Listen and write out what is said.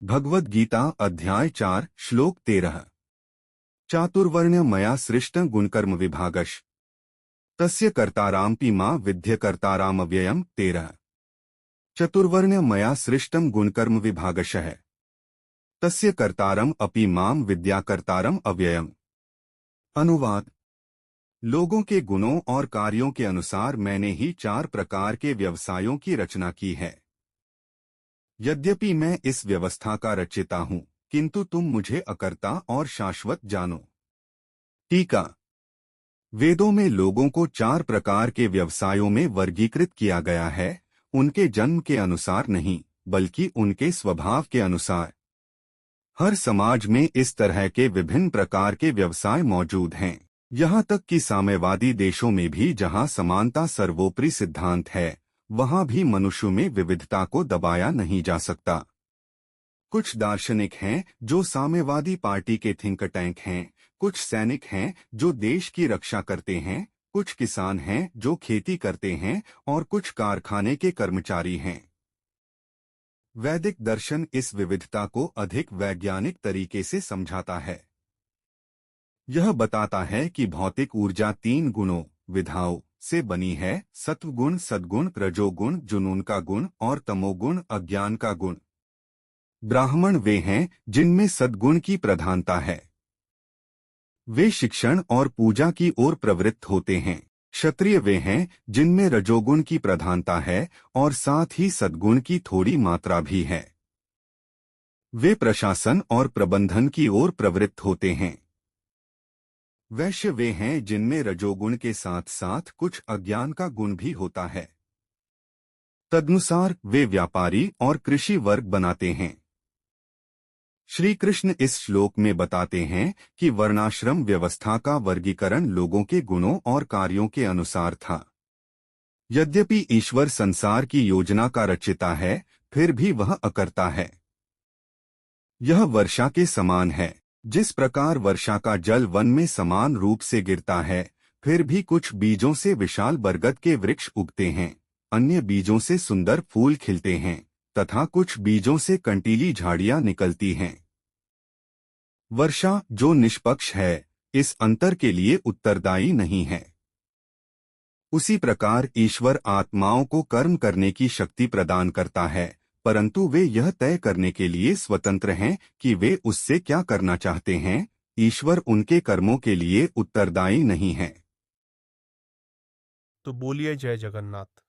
भगवद गीता अध्याय 4 श्लोक 13। चातुर्वर्ण्य मया सृष्ट गुणकर्म विभागश तस्य कर्तारामपि मां विद्य कर्तारामव्ययम् 13। चतुर्वर्ण्य मया सृष्टम गुणकर्म विभागशः तस्य कर्तारम अपि मां विद्या कर्तारम अव्ययम्। अनुवाद। लोगों के गुणों और कार्यों के अनुसार मैंने ही 4 प्रकार के व्यवसायों की रचना की है। यद्यपि मैं इस व्यवस्था का रचयिता हूं, किंतु तुम मुझे अकर्ता और शाश्वत जानो। टीका। वेदों में लोगों को 4 प्रकार के व्यवसायों में वर्गीकृत किया गया है, उनके जन्म के अनुसार नहीं, बल्कि उनके स्वभाव के अनुसार। हर समाज में इस तरह के विभिन्न प्रकार के व्यवसाय मौजूद हैं। यहाँ तक कि साम्यवादी देशों में भी, जहाँ समानता सर्वोपरि सिद्धांत है, वहाँ भी मनुष्यों में विविधता को दबाया नहीं जा सकता। कुछ दार्शनिक हैं जो साम्यवादी पार्टी के थिंक टैंक हैं, कुछ सैनिक हैं जो देश की रक्षा करते हैं, कुछ किसान हैं जो खेती करते हैं और कुछ कारखाने के कर्मचारी हैं। वैदिक दर्शन इस विविधता को अधिक वैज्ञानिक तरीके से समझाता है। यह बताता है कि भौतिक ऊर्जा 3 गुणों विधाओं से बनी है: सत्वगुण, सद्गुण, रजोगुण जुनून का गुण और तमोगुण अज्ञान का गुण। ब्राह्मण वे हैं जिनमें सद्गुण की प्रधानता है। वे शिक्षण और पूजा की ओर प्रवृत्त होते हैं। क्षत्रिय वे हैं जिनमें रजोगुण की प्रधानता है और साथ ही सद्गुण की थोड़ी मात्रा भी है। वे प्रशासन और प्रबंधन की ओर प्रवृत्त होते हैं। वैश्य वे हैं जिनमें रजोगुण के साथ साथ कुछ अज्ञान का गुण भी होता है। तदनुसार वे व्यापारी और कृषि वर्ग बनाते हैं। श्री कृष्ण इस श्लोक में बताते हैं कि वर्णाश्रम व्यवस्था का वर्गीकरण लोगों के गुणों और कार्यों के अनुसार था। यद्यपि ईश्वर संसार की योजना का रचयिता है, फिर भी वह अकर्ता है। यह वर्षा के समान है। जिस प्रकार वर्षा का जल वन में समान रूप से गिरता है, फिर भी कुछ बीजों से विशाल बरगद के वृक्ष उगते हैं, अन्य बीजों से सुंदर फूल खिलते हैं तथा कुछ बीजों से कंटीली झाड़ियां निकलती हैं। वर्षा जो निष्पक्ष है, इस अंतर के लिए उत्तरदायी नहीं है। उसी प्रकार ईश्वर आत्माओं को कर्म करने की शक्ति प्रदान करता है, परंतु वे यह तय करने के लिए स्वतंत्र हैं कि वे उससे क्या करना चाहते हैं। ईश्वर उनके कर्मों के लिए उत्तरदायी नहीं है। तो बोलिए जय जगन्नाथ।